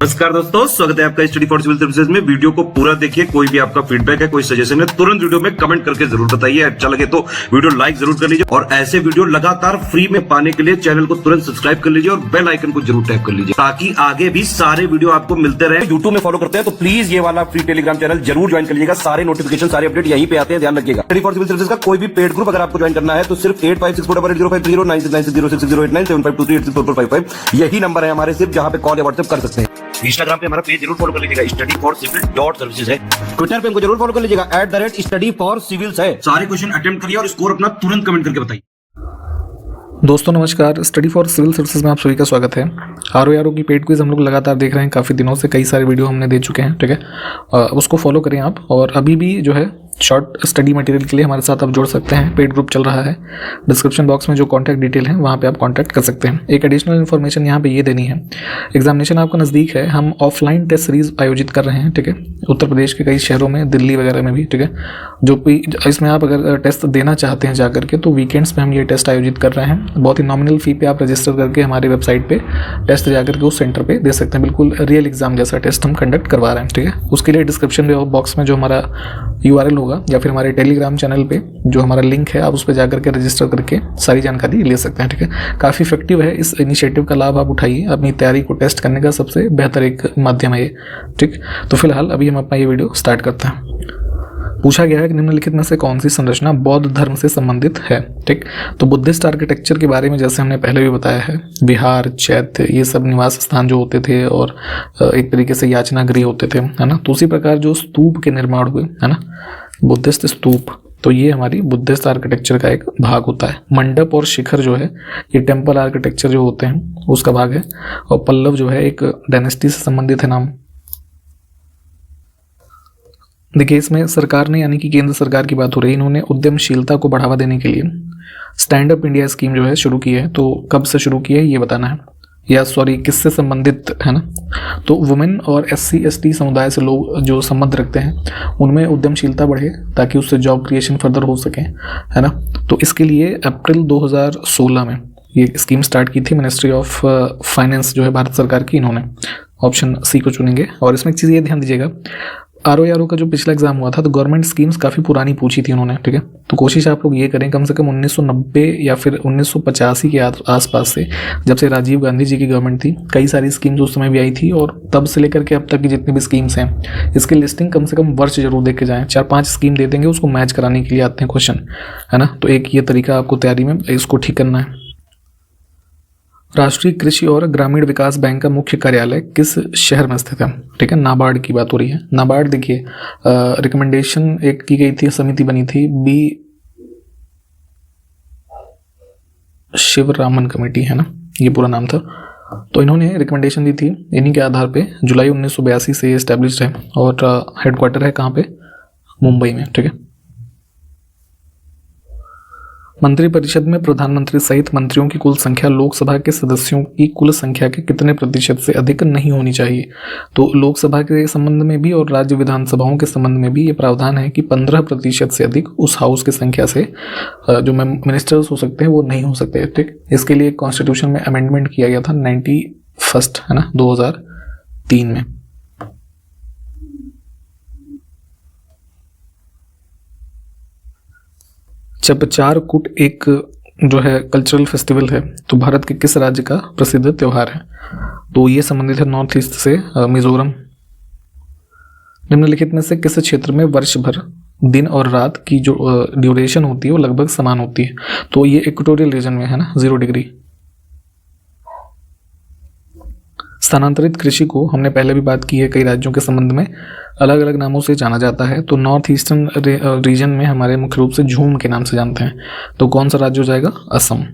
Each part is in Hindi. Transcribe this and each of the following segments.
नमस्कार दोस्तों, स्वागत है आपका स्टडी फॉर सिविल सर्विसेज में। वीडियो को पूरा देखिए। कोई भी आपका फीडबैक है, कोई सजेशन है, तुरंत वीडियो में कमेंट करके जरूर बताइए। अच्छा लगे तो वीडियो लाइक जरूर कर लीजिए और ऐसे वीडियो लगातार फ्री में पाने के लिए चैनल को तुरंत सब्सक्राइब कर लीजिए और बेल आइकन को जरूर टैप कर लीजिए ताकि आगे भी सारे वीडियो आपको मिलते रहे। यूट्यूब में फॉलो करते हैं तो प्लीज ये वाला फ्री टेलीग्राम चैनल जरूर ज्वाइन कर लीजिएगा। सारे नोटिफिकेशन, सारे अपडेट यहीं पे आते हैं, ध्यान रखिएगा। स्टडी फॉर सिविल सर्विसेज का कोई भी पेड ग्रुप अगर आपको ज्वाइन करना है तो सिर्फ 856480969606097523864455 यही नंबर है हमारे, सिर्फ जहां पे कॉल या व्हाट्सएप कर सकते हैं। इंस्टाग्राम पे हमारा पेज जरूर फॉलो कर लीजिएगा, studyforcivil.services है। ट्विटर पे हमको जरूर फॉलो कर लीजिएगा, @studyforcivils है। सारे क्वेश्चन अटेम्प्ट करिए और स्कोर अपना तुरंत कमेंट करके बताइए। दोस्तों नमस्कार, स्टडी फॉर सिविल सर्विसेज में आप सभी का स्वागत है। आरओ की पेड क्विज हम लोग लगातार देख रहे हैं, काफ़ी दिनों से कई सारे वीडियो हमने दे चुके हैं, ठीक है। उसको फॉलो करें आप। और अभी भी जो है शॉर्ट स्टडी मटेरियल के लिए हमारे साथ आप जुड़ सकते हैं। पेड ग्रुप चल रहा है, डिस्क्रिप्शन बॉक्स में जो कॉन्टैक्ट डिटेल है वहाँ पे आप कॉन्टैक्ट कर सकते हैं। एक एडिशनल इन्फॉर्मेशन यहाँ पे ये देनी है, एग्जामिनेशन आपका नज़दीक है, हम ऑफलाइन टेस्ट सीरीज आयोजित कर रहे हैं, ठीक है। उत्तर प्रदेश के कई शहरों में, दिल्ली वगैरह में भी, ठीक है। जो भी इसमें आप अगर टेस्ट देना चाहते हैं जाकर के, तो वीकेंड्स में हम ये टेस्ट आयोजित कर रहे हैं। बहुत ही नॉमिनल फी पे आप रजिस्टर करके हमारे वेबसाइट पे टेस्ट जाकर के उस सेंटर पे दे सकते हैं। बिल्कुल रियल एग्जाम जैसा टेस्ट हम कंडक्ट करवा रहे हैं, ठीक है। उसके लिए डिस्क्रिप्शन बॉक्स में जो हमारा URL होगा या फिर हमारे टेलीग्राम चैनल पे जो हमारा लिंक है, आप उस पर जाकर के रजिस्टर करके सारी जानकारी ले सकते हैं, ठीक है। काफ़ी इफेक्टिव है, इस इनिशिएटिव का लाभ आप उठाइए। अपनी तैयारी को टेस्ट करने का सबसे बेहतर एक माध्यम है ये, ठीक। तो फिलहाल अभी हम अपना ये वीडियो स्टार्ट करते हैं। पूछा गया है कि निम्नलिखित में से कौन सी संरचना बौद्ध धर्म से संबंधित है, ठीक। तो बुद्धिस्ट आर्किटेक्चर के बारे में जैसे हमने पहले भी बताया है, विहार, चैत्य, ये सब निवास स्थान जो होते थे और एक तरीके से याचना गृह होते थे, है ना। तो उसी प्रकार जो स्तूप के निर्माण हुए, है ना, बुद्धिस्ट स्तूप, तो ये हमारी बुद्धिस्ट आर्किटेक्चर का एक भाग होता है। मंडप और शिखर जो है ये टेम्पल आर्किटेक्चर जो होते हैं उसका भाग है। और पल्लव जो है एक डायनेस्टी से संबंधित है नाम। देखिए इसमें सरकार ने, यानी कि केंद्र सरकार की बात हो रही है, इन्होंने उद्यमशीलता को बढ़ावा देने के लिए स्टैंड अप इंडिया स्कीम जो है शुरू की है। तो कब से शुरू की है ये बताना है, या सॉरी किससे संबंधित है ना। तो वुमेन और SC ST समुदाय से लोग जो संबंध रखते हैं उनमें उद्यमशीलता बढ़े ताकि उससे जॉब क्रिएशन फर्दर हो सके, है ना। तो इसके लिए अप्रैल 2016 में ये स्कीम स्टार्ट की थी। मिनिस्ट्री ऑफ फाइनेंस जो है भारत सरकार की, इन्होंने ऑप्शन C को चुनेंगे। और इसमें एक चीज़ ये ध्यान दीजिएगा, RO का जो पिछला एग्जाम हुआ था तो गवर्नमेंट स्कीम्स काफ़ी पुरानी पूछी थी उन्होंने, ठीक है। तो कोशिश आप लोग ये करें कम से कम 1990 या फिर 1985 के आसपास से, जब से राजीव गांधी जी की गवर्नमेंट थी, कई सारी स्कीम्स उस समय भी आई थी। और तब से लेकर के अब तक की जितनी भी स्कीम्स हैं, इसकी लिस्टिंग कम से कम वर्ष जरूर देख के जाएँ। 4-5 स्कीम दे देंगे, उसको मैच कराने के लिए आते हैं क्वेश्चन, है ना। तो एक ये तरीका आपको तैयारी में इसको ठीक करना है। राष्ट्रीय कृषि और ग्रामीण विकास बैंक का मुख्य कार्यालय किस शहर में स्थित है, ठीक है। नाबार्ड की बात हो रही है। नाबार्ड देखिए रिकमेंडेशन एक की गई थी, समिति बनी थी, B शिवरामन कमेटी, है ना, ये पूरा नाम था। तो इन्होंने रिकमेंडेशन दी थी, इन्हीं के आधार पे जुलाई 1982 से एस्टेब्लिश्ड है। और हेडक्वार्टर है कहाँ पे, मुंबई में, ठीक है। मंत्रिपरिषद में प्रधानमंत्री सहित मंत्रियों की कुल संख्या लोकसभा के सदस्यों की कुल संख्या के कितने प्रतिशत से अधिक नहीं होनी चाहिए। तो लोकसभा के संबंध में भी और राज्य विधानसभाओं के संबंध में भी ये प्रावधान है कि 15% से अधिक उस हाउस की संख्या से जो मिनिस्टर्स हो सकते हैं वो नहीं हो सकते, ठीक। इसके लिए कॉन्स्टिट्यूशन में अमेंडमेंट किया गया था 91, है ना, 2003 में। जब चारकूट एक जो है कल्चरल फेस्टिवल है तो भारत के किस राज्य का प्रसिद्ध त्योहार है। तो ये संबंधित है नॉर्थ ईस्ट से, मिजोरम। निम्नलिखित में से किस क्षेत्र में वर्ष भर दिन और रात की जो ड्यूरेशन होती है वो लगभग समान होती है। तो ये इक्वेटोरियल रीजन में है ना, 0 डिग्री। स्थानांतरित कृषि को हमने पहले भी बात की है, कई राज्यों के संबंध में अलग अलग नामों से जाना जाता है। तो नॉर्थ ईस्टर्न रीजन में हमारे मुख्य रूप से झूम के नाम से जानते हैं। तो कौन सा राज्य हो जाएगा, असम।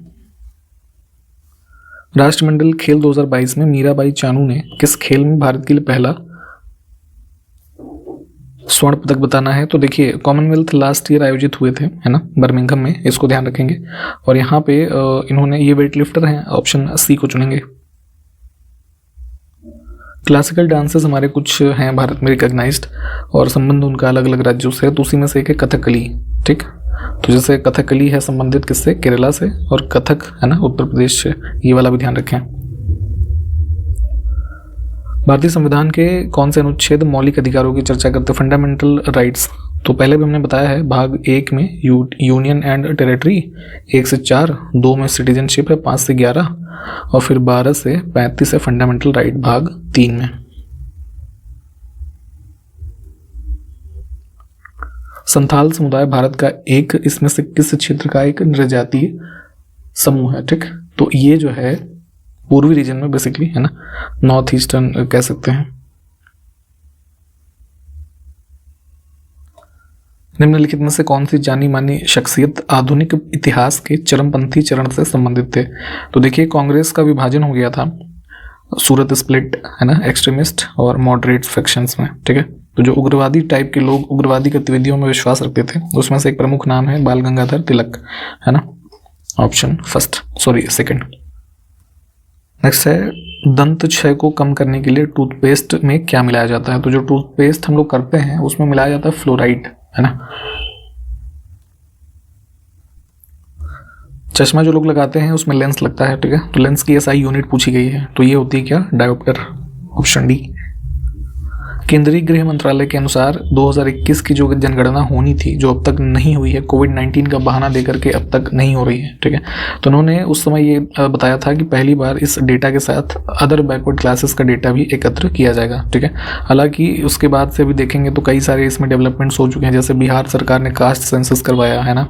राष्ट्रमंडल खेल 2022 में मीराबाई चानू ने किस खेल में भारत के लिए पहला स्वर्ण पदक बताना है। तो देखिए कॉमनवेल्थ लास्ट ईयर आयोजित हुए थे, है ना, बर्मिंघम में, इसको ध्यान रखेंगे। और यहाँ पे इन्होंने, ये वेट लिफ्टर हैं, ऑप्शन C को चुनेंगे। क्लासिकल डांसेस हमारे कुछ हैं भारत में रिकॉग्नाइज्ड और संबंध उनका अलग अलग राज्यों से, तो उसी में से एक है कथकली, ठीक। तो जैसे कथकली है संबंधित किससे, केरला से, और कथक है ना उत्तर प्रदेश से, ये वाला भी ध्यान रखें। भारतीय संविधान के कौन से अनुच्छेद मौलिक अधिकारों की चर्चा करते हैं? Fundamental rights. तो पहले भी हमने बताया है, भाग 1 में यूनियन एंड टेरिटरी 1 से 4, 2 में सिटीजनशिप है 5 से 11, और फिर 12 से 35 है फंडामेंटल राइट भाग 3 में। संथाल समुदाय भारत का एक, इसमें से किस क्षेत्र का एक नृजातीय समूह है? ठीक, तो ये जो है पूर्वी रीजन में बेसिकली है ना, नॉर्थ ईस्टर्न कह सकते हैं। निम्नलिखित में से कौन सी जानी मानी शख्सियत आधुनिक इतिहास के चरमपंथी चरण से संबंधित थे? तो देखिए, कांग्रेस का विभाजन हो गया था, सूरत स्प्लिट है ना, एक्सट्रीमिस्ट और मॉडरेट फैक्शंस में। ठीक है, तो जो उग्रवादी टाइप के लोग उग्रवादी गतिविधियों में विश्वास रखते थे, उसमें से एक प्रमुख नाम है बाल गंगाधर तिलक, है ना, ऑप्शन सेकंड। नेक्स्ट है, दंत क्षय को कम करने के लिए टूथपेस्ट में क्या मिलाया जाता है? तो जो टूथपेस्ट हम लोग करते हैं उसमें मिलाया जाता है फ्लोराइड, है ना। चश्मा जो लोग लगाते हैं उसमें लेंस लगता है, ठीक है, तो लेंस की एसआई यूनिट पूछी गई है, तो ये होती है क्या? Dioptre, option D. केंद्रीय गृह मंत्रालय के अनुसार 2021 की जो जनगणना होनी थी, जो अब तक नहीं हुई है, कोविड-19 का बहाना देकर के अब तक नहीं हो रही है, ठीक है, तो उन्होंने उस समय ये बताया था कि पहली बार इस डेटा के साथ अदर बैकवर्ड क्लासेस का डेटा भी एकत्र किया जाएगा, ठीक है। हालांकि उसके बाद से भी देखेंगे तो कई सारे इसमें डेवलपमेंट्स हो चुके हैं, जैसे बिहार सरकार ने कास्ट सेंसस करवाया है ना,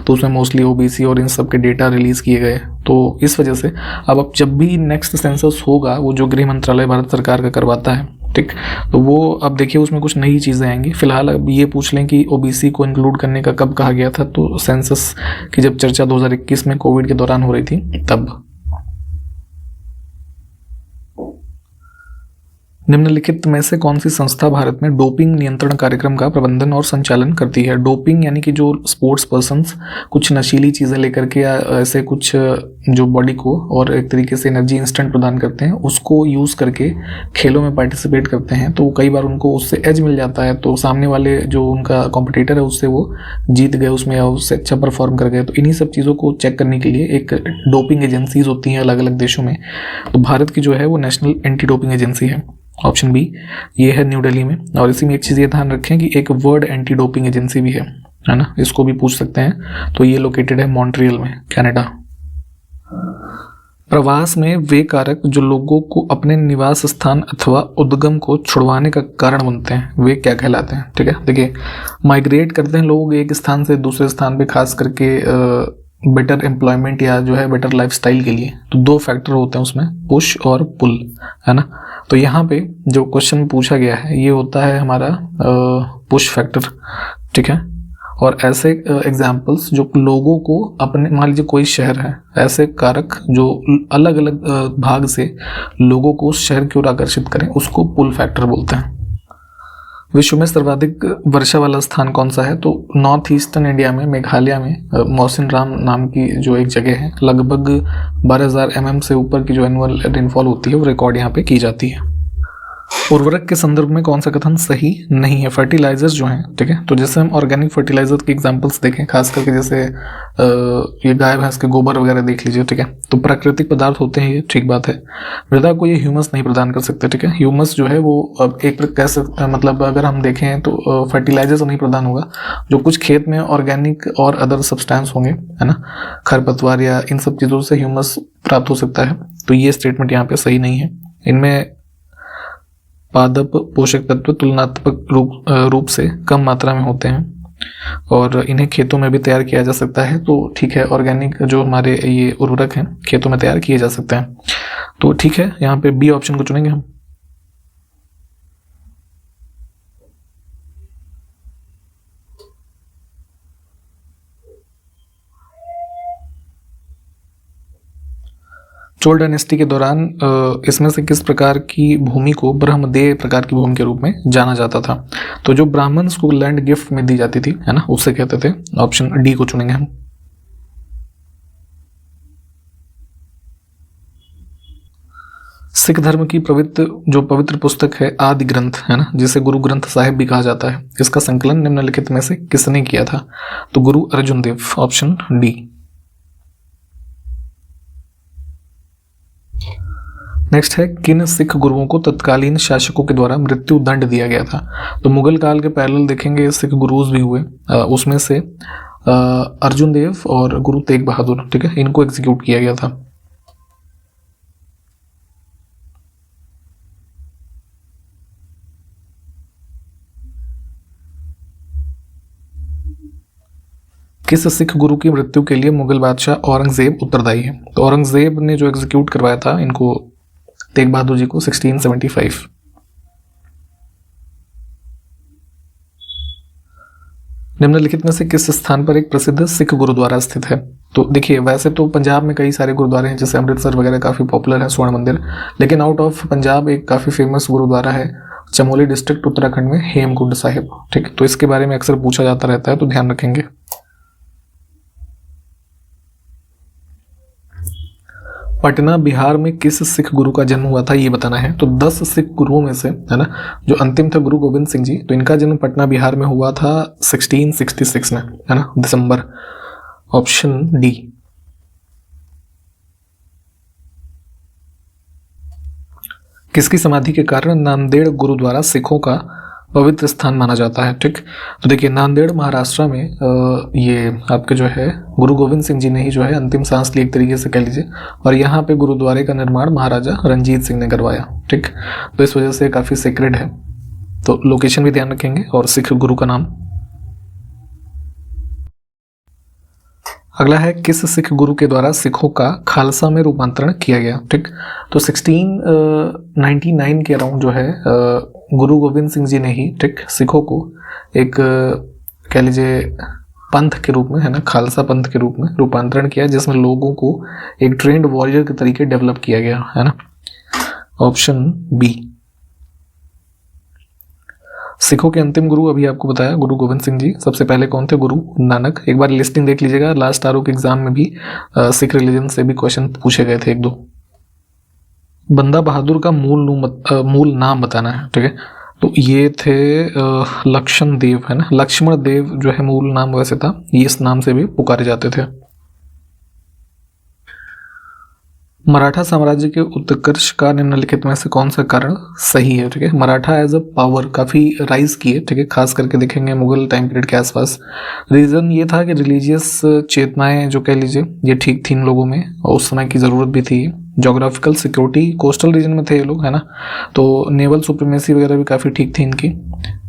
तो उसमें मोस्टली ओबीसी और इन सब के डेटा रिलीज किए गए, तो इस वजह से अब जब भी नेक्स्ट सेंसस होगा, वो जो गृह मंत्रालय भारत सरकार का करवाता है, ठीक, तो वो अब देखिए उसमें कुछ नई चीज़ें आएंगी। फिलहाल अब ये पूछ लें कि ओबीसी को इंक्लूड करने का कब कहा गया था, तो सेंसस की जब चर्चा 2021 में कोविड के दौरान हो रही थी तब। निम्नलिखित में से कौन सी संस्था भारत में डोपिंग नियंत्रण कार्यक्रम का प्रबंधन और संचालन करती है? डोपिंग यानी कि जो स्पोर्ट्स पर्सन्स कुछ नशीली चीज़ें लेकर के या ऐसे कुछ जो बॉडी को और एक तरीके से एनर्जी इंस्टेंट प्रदान करते हैं, उसको यूज़ करके खेलों में पार्टिसिपेट करते हैं, तो कई बार उनको उससे एज मिल जाता है, तो सामने वाले जो उनका कॉम्पिटिटर है उससे वो जीत गए उसमें या उससे अच्छा परफॉर्म कर गए, तो इन्हीं सब चीज़ों को चेक करने के लिए एक डोपिंग एजेंसीज होती हैं अलग अलग देशों में। तो भारत की जो है वो नेशनल एंटी डोपिंग एजेंसी है, ऑप्शन बी, ये है न्यू दिल्ली में। और इसी में एक चीज़ ये ध्यान रखें कि एक वर्ल्ड एंटी डोपिंग एजेंसी भी है ना, इसको भी पूछ सकते हैं, तो ये लोकेटेड है मॉन्ट्रियल में, कनाडा। प्रवास में वे कारक जो लोगों को अपने निवास स्थान अथवा उद्गम को छुड़वाने का कारण बनते हैं, वे क्या कहलाते हैं? ठीक है, देखिए, माइग्रेट करते हैं लोग एक स्थान से दूसरे स्थान पे, खास करके बेटर एम्प्लॉयमेंट या जो है बेटर लाइफस्टाइल के लिए, तो दो फैक्टर होते हैं उसमें, पुश और पुल, है ना। तो यहाँ पे जो क्वेश्चन पूछा गया है ये होता है हमारा पुश फैक्टर, ठीक है। और ऐसे एग्जाम्पल्स जो लोगों को अपने, मान लीजिए कोई शहर है, ऐसे कारक जो अलग अलग भाग से लोगों को उस शहर की ओर आकर्षित करें, उसको पुल फैक्टर बोलते हैं। विश्व में सर्वाधिक वर्षा वाला स्थान कौन सा है? तो नॉर्थ ईस्टर्न इंडिया में, मेघालय में मौसिनराम नाम की जो एक जगह है, लगभग 12,000 mm से ऊपर की जो एनुअल रेनफॉल होती है वो रिकॉर्ड यहाँ पे की जाती है। उर्वरक के संदर्भ में कौन सा कथन सही नहीं है? फर्टिलाइजर्स जो हैं, ठीक है, तो जैसे हम ऑर्गेनिक फर्टिलाइजर के एग्जांपल्स देखें, खास करके जैसे ये गाय भैंस के गोबर वगैरह देख लीजिए, ठीक है, तो प्राकृतिक पदार्थ होते हैं ये, ठीक बात है। मृदा को ये ह्यूमस नहीं प्रदान कर सकते, ठीक है, ह्यूमस जो है वो एक कह सकते, मतलब अगर हम देखें तो फर्टिलाइजर तो नहीं प्रदान होगा, जो कुछ खेत में ऑर्गेनिक और अदर सब्सटेंस होंगे, है ना, खरपतवार या इन सब चीज़ों से ह्यूमस प्राप्त हो सकता है, तो ये स्टेटमेंट यहाँ पे सही नहीं है। इनमें पादप पोषक तत्व तुलनात्मक रूप से कम मात्रा में होते हैं और इन्हें खेतों में भी तैयार किया जा सकता है, तो ठीक है, ऑर्गेनिक जो हमारे ये उर्वरक हैं खेतों में तैयार किए जा सकते हैं, तो ठीक है, यहाँ पे बी ऑप्शन को चुनेंगे हम। चोल डायनेस्टी के दौरान इसमें से किस प्रकार की भूमि को ब्रह्मदेय प्रकार की भूमि के रूप में जाना जाता था? तो जो ब्राह्मण्स को लैंड गिफ्ट में दी जाती थी, है ना, उससे कहते थे, ऑप्शन डी को चुनेंगे हम। सिख धर्म की पवित्र पुस्तक है आदि ग्रंथ, है ना, जिसे गुरु ग्रंथ साहिब भी कहा जाता है, इसका संकलन निम्नलिखित में से किसने किया था? तो गुरु अर्जुन देव, ऑप्शन डी। नेक्स्ट है किन सिख गुरुओं को तत्कालीन शासकों के द्वारा मृत्यु दंड दिया गया था। तो मुगल काल के पैरेलल देखेंगे सिख गुरुज भी हुए, उसमें से अर्जुन देव और गुरु तेग बहादुर, ठीक है, इनको एग्जीक्यूट किया गया था। किस सिख गुरु की मृत्यु के लिए मुगल बादशाह औरंगजेब उत्तरदायी है। तो औरंगजेब ने जो एग्जीक्यूट करवाया था इनको, तेग बहादुर जी को 1675। निम्नलिखित में से किस स्थान पर एक प्रसिद्ध सिख गुरुद्वारा स्थित है। तो देखिए वैसे तो पंजाब में कई सारे गुरुद्वारे हैं, जैसे अमृतसर वगैरह काफी पॉपुलर है स्वर्ण मंदिर, लेकिन आउट ऑफ पंजाब एक काफी फेमस गुरुद्वारा है चमोली डिस्ट्रिक्ट उत्तराखंड में, हेमकुंड साहिब, ठीक। तो इसके बारे में अक्सर पूछा जाता रहता है, तो ध्यान रखेंगे। पटना बिहार में किस सिख गुरु का जन्म हुआ था ये बताना है। तो 10 सिख गुरुओं में से, है ना, जो अंतिम थे गुरु गोविंद सिंह जी, तो इनका जन्म पटना बिहार में हुआ था 1666 में, है ना, दिसंबर, ऑप्शन डी। किसकी समाधि के कारण नांदेड़ गुरुद्वारा सिखों का पवित्र स्थान माना जाता है, ठीक। तो देखिए नांदेड़ महाराष्ट्र में ये आपके जो है गुरु गोविंद सिंह जी ने ही जो है अंतिम सांस ली, एक तरीके से कह लीजिए, और यहाँ पे गुरुद्वारे का निर्माण महाराजा रंजीत सिंह ने करवाया, ठीक। तो इस वजह से काफ़ी सेक्रेड है, तो लोकेशन भी ध्यान रखेंगे और सिख गुरु का नाम। अगला है किस सिख गुरु के द्वारा सिखों का खालसा में रूपांतरण किया गया, ठीक। तो 1699 के अराउंड जो है गुरु गोविंद सिंह जी ने ही, ठीक, सिखों को एक कह लीजिए पंथ के रूप में, है ना, खालसा पंथ के रूप में रूपांतरण किया, जिसमें लोगों को एक ट्रेंड वॉरियर के तरीके डेवलप किया गया, है ना, ऑप्शन बी। सिखों के अंतिम गुरु अभी आपको बताया गुरु गोविंद सिंह जी, सबसे पहले कौन थे, गुरु नानक। एक बार लिस्टिंग देख लीजिएगा, लास्ट आरओ के एग्जाम में भी सिख रिलीजन से भी क्वेश्चन पूछे गए थे एक दो। बंदा बहादुर का मूल नाम बताना है, ठीक है। तो ये थे लक्ष्मण देव, है ना, लक्ष्मण देव जो है मूल नाम वैसे था, ये इस नाम से भी पुकारे जाते थे। मराठा साम्राज्य के उत्कर्ष का निम्नलिखित में से कौन सा कारण सही है, ठीक है। मराठा एज अ पावर काफी राइज किए, ठीक है, खास करके देखेंगे मुगल टाइम पीरियड के आसपास। रीजन ये था कि रिलीजियस चेतनाएं जो कह लीजिए ये ठीक थी इन लोगों में, और उस समय की जरूरत भी थी। जोग्राफिकल सिक्योरिटी, कोस्टल रीजन में थे ये लोग, है ना, तो नेवल सुप्रीमेसी वगैरह भी काफी ठीक थी इनकी,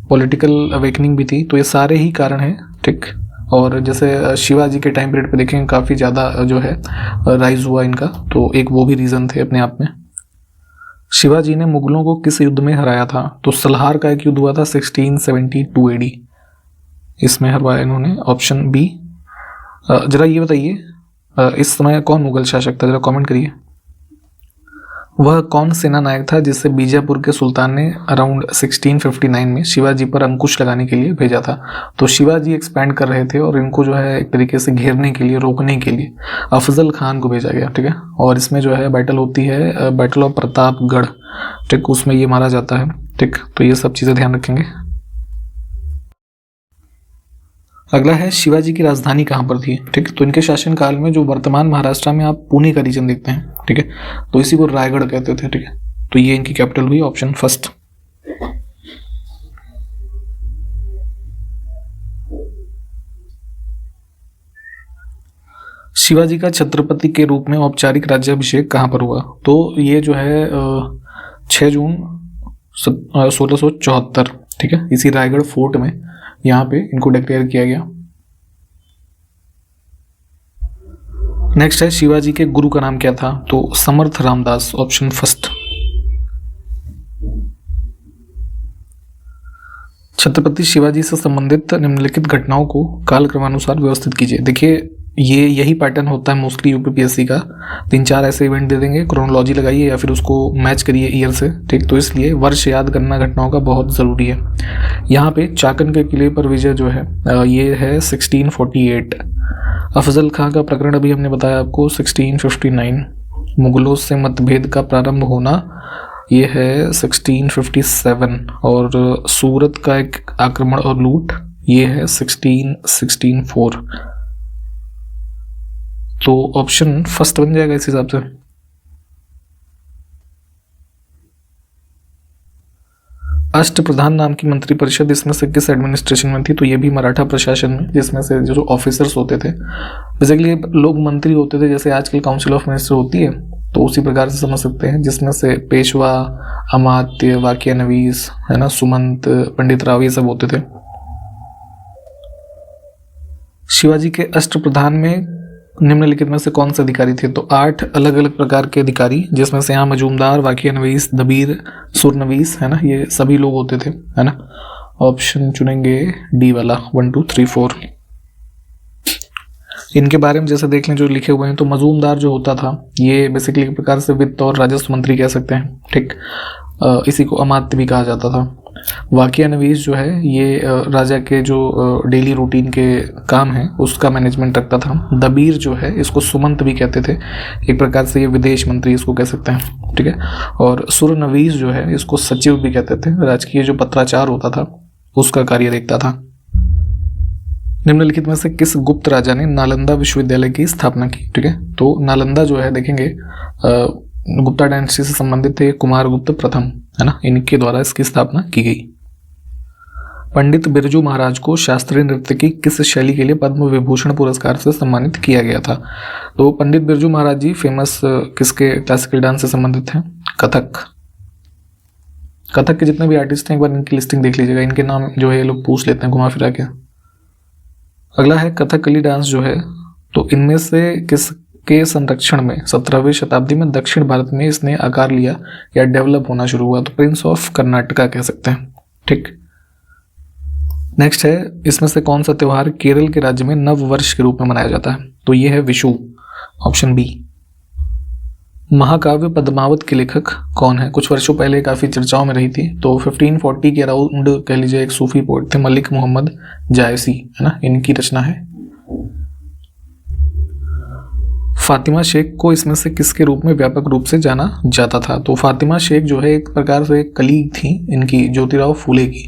पॉलिटिकल अवेकनिंग भी थी, तो ये सारे ही कारण हैं, ठीक। और जैसे शिवाजी के टाइम पीरियड पे देखेंगे काफ़ी ज़्यादा जो है राइज हुआ इनका, तो एक वो भी रीज़न थे अपने आप में। शिवाजी ने मुगलों को किस युद्ध में हराया था। तो सलहार का एक युद्ध हुआ था 1672 AD, इसमें हरवाया इन्होंने, ऑप्शन बी। जरा ये बताइए इस समय कौन मुगल शासक था, जरा कमेंट करिए। वह कौन सेना नायक था जिसे बीजापुर के सुल्तान ने अराउंड 1659 में शिवाजी पर अंकुश लगाने के लिए भेजा था। तो शिवाजी एक्सपैंड कर रहे थे और इनको जो है एक तरीके से घेरने के लिए, रोकने के लिए अफजल खान को भेजा गया, ठीक है। और इसमें जो है बैटल होती है बैटल ऑफ प्रतापगढ़, ठीक, उसमें ये मारा जाता है, ठीक। तो ये सब चीज़ें ध्यान रखेंगे। अगला है शिवाजी की राजधानी कहाँ पर थी, ठीक। तो इनके शासनकाल में जो वर्तमान महाराष्ट्र में आप पुणे का रीजन देखते हैं, ठीक है, तो इसी को रायगढ़ कहते थे, ठीक है। तो ये इनकी कैपिटल हुई, ऑप्शन फर्स्ट। शिवाजी का छत्रपति के रूप में औपचारिक राज्याभिषेक कहाँ पर हुआ। तो ये जो है 6 जून 1674, ठीक है, इसी रायगढ़ फोर्ट में यहाँ पे इनको डिक्लेयर किया गया। नेक्स्ट है शिवाजी के गुरु का नाम क्या था। तो समर्थ रामदास, ऑप्शन फर्स्ट। छत्रपति शिवाजी से संबंधित निम्नलिखित घटनाओं को कालक्रमानुसार व्यवस्थित कीजिए। देखिए ये यही पैटर्न होता है मोस्टली यूपीपीएससी का, 3-4 ऐसे इवेंट दे देंगे, क्रोनोलॉजी लगाइए या फिर उसको मैच करिए ईयर से, ठीक। तो इसलिए वर्ष याद करना घटनाओं का बहुत ज़रूरी है। यहाँ पे चाकन के किले पर विजय जो है ये है 1648। अफजल खां का प्रकरण अभी हमने बताया आपको 1659। मुगलों से मतभेद का प्रारंभ होना ये है 1657। और सूरत का एक आक्रमण और लूट ये है 1664। तो ऑप्शन फर्स्ट बन जाएगा इस हिसाब से। अष्टप्रधान नाम की मंत्रिपरिषद इसमें से किस एडमिनिस्ट्रेशन में थी? तो ये भी मराठा प्रशासन में, जिसमें से जो ऑफिसर्स होते थे बेसिकली लोग मंत्री होते थे, जैसे आजकल काउंसिल ऑफ मिनिस्टर होती है तो उसी प्रकार से समझ सकते हैं, जिसमें से पेशवा, अमात्य, वाकिया नवीस, है ना, सुमंत, पंडित राव, ये सब होते थे। शिवाजी के अष्टप्रधान में निम्नलिखित में से कौन से अधिकारी थे? तो 8 अलग अलग प्रकार के अधिकारी, जिसमें से यहाँ मजूमदार, वाकिया नवीस, दबीर, सुरनवीस, है ना, ये सभी लोग होते थे, है ना। ऑप्शन चुनेंगे डी वाला, 1 2 3 4। इनके बारे में जैसे देख लें जो लिखे हुए हैं, तो मजूमदार जो होता था ये बेसिकली एक प्रकार से वित्त और राजस्व मंत्री कह सकते हैं, ठीक। इसी को अमात्य भी कहा जाता था। वाकिया नवीस जो है ये राजा के जो डेली रूटीन के काम हैं उसका मैनेजमेंट रखता था। दबीर जो है इसको सुमंत भी कहते थे, एक प्रकार से ये विदेश मंत्री इसको कह सकते हैं, ठीक है। और सुरनवीस जो है इसको सचिव भी कहते थे, राजकीय जो पत्राचार होता था उसका कार्य देखता था। निम्नलिखित में से किस गुप्त राजा ने नालंदा विश्वविद्यालय की स्थापना की? ठीक है, तो नालंदा जो है देखेंगे गुप्ता डायनेस्टी से संबंधित थे, कुमारगुप्त प्रथम, है ना, इनके द्वारा इसकी स्थापना की गई। पंडित बिरजू महाराज को शास्त्रीय नृत्य की किस शैली के लिए पद्म विभूषण पुरस्कार से सम्मानित किया गया था? तो पंडित बिरजू महाराज जी फेमस किसके क्लासिकल डांस से संबंधित हैं? कथक। कथक के जितने भी आर्टिस्ट हैं एक बार इनकी लिस्टिंग देख लीजिएगा, इनके नाम जो है ये लोग पूछ लेते हैं घुमा फिरा के। अगला है कथकली डांस जो है, तो इनमें से किसके संरक्षण में 17वीं शताब्दी में दक्षिण भारत में इसने आकार लिया या डेवलप होना शुरू हुआ? तो प्रिंस ऑफ कर्नाटका कह सकते हैं, ठीक। नेक्स्ट है, इसमें से कौन सा त्योहार केरल के राज्य में नव वर्ष के रूप में मनाया जाता है? तो ये है विशु, ऑप्शन बी। महाकाव्य पद्मावत के लेखक कौन है? कुछ वर्षों पहले काफी चर्चाओं में रही थी, तो 1540 के अराउंड कह लीजिए एक सूफी पोएट थे, मलिक मोहम्मद जायसी, है ना, इनकी रचना है। फातिमा शेख को इसमें से किसके रूप में व्यापक रूप से जाना जाता था? तो फातिमा शेख जो है एक प्रकार से एक कलीग थी इनकी ज्योतिराव फूले की,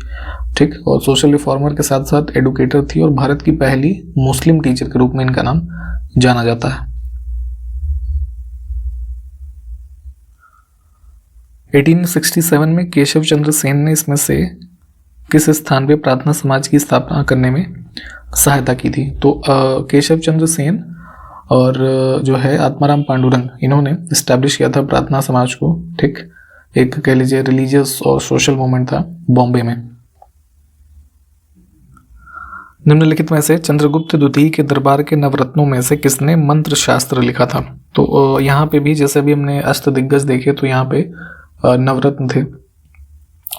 ठीक, और सोशल रिफॉर्मर के साथ साथ एडुकेटर थी और भारत की पहली मुस्लिम टीचर के रूप में इनका नाम जाना जाता है। 1867 में केशव चंद्र सेन ने इसमें से किस स्थान पे प्रार्थना समाज की स्थापना करने में सहायता की थी? तो केशव चंद्र सेन और जो है आत्माराम पांडुरंग, इन्होंने इस्टेब्लिश किया था प्रार्थना समाज को, ठीक, एक कह लीजिए रिलीजियस और सोशल मूवमेंट था बॉम्बे में। निम्नलिखित में से चंद्रगुप्त द्वितीय के दरबार के नवरत्नों में से किसने मंत्र शास्त्र लिखा था? तो यहाँ पे भी जैसे भी हमने अष्टदिग्गज देखे तो यहाँ पे नवरत्न थे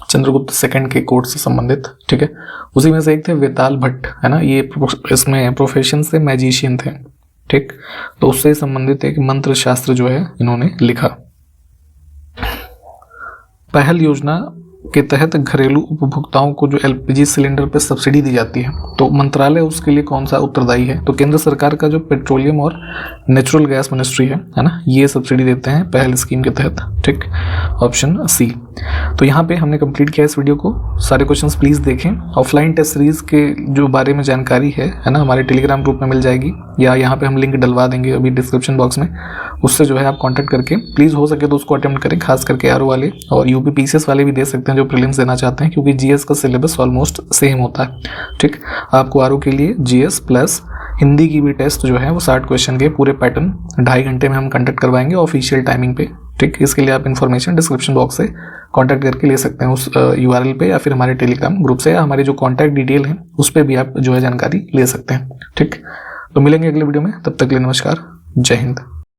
चंद्रगुप्त सेकंड के कोर्ट से संबंधित, ठीक है। उसी में से एक थे वेताल भट्ट, है ना, ये इसमें प्रोफेशन से मैजिशियन थे, ठीक, तो उससे संबंधित एक मंत्र शास्त्र जो है इन्होंने लिखा। पहल योजना के तहत घरेलू उपभोक्ताओं को जो एलपीजी सिलेंडर पर सब्सिडी दी जाती है, तो मंत्रालय उसके लिए कौन सा उत्तरदायी है? तो केंद्र सरकार का जो पेट्रोलियम और नेचुरल गैस मिनिस्ट्री है ना, ये सब्सिडी देते हैं पहल स्कीम के तहत, ठीक, ऑप्शन सी। तो यहाँ पे हमने कंप्लीट किया इस वीडियो को। सारे क्वेश्चंस प्लीज़ देखें। ऑफलाइन टेस्ट सीरीज के जो बारे में जानकारी है ना, हमारे टेलीग्राम ग्रुप में मिल जाएगी या यहाँ पे हम लिंक डलवा देंगे अभी डिस्क्रिप्शन बॉक्स में, उससे जो है आप कांटेक्ट करके प्लीज़ हो सके तो उसको अटेम्प्ट करें, खास करके आरओ वाले और यूपी पीसीएस वाले भी दे सकते हैं जो प्रीलिम्स देना चाहते हैं, क्योंकि जीएस का सिलेबस ऑलमोस्ट सेम होता है, ठीक। आपको आरओ के लिए जीएस प्लस हिंदी की भी टेस्ट जो है वो 60 क्वेश्चन के पूरे पैटर्न 2.5 घंटे में हम कंडक्ट करवाएंगे ऑफिशियल टाइमिंग पे, ठीक। इसके लिए आप इन्फॉर्मेशन डिस्क्रिप्शन बॉक्स से कांटेक्ट करके ले सकते हैं उस यूआरएल पे, या फिर हमारे टेलीग्राम ग्रुप से, या हमारे जो कांटेक्ट डिटेल है उस पर भी आप जो है जानकारी ले सकते हैं, ठीक। तो मिलेंगे अगले वीडियो में, तब तक के लिए नमस्कार, जय हिंद।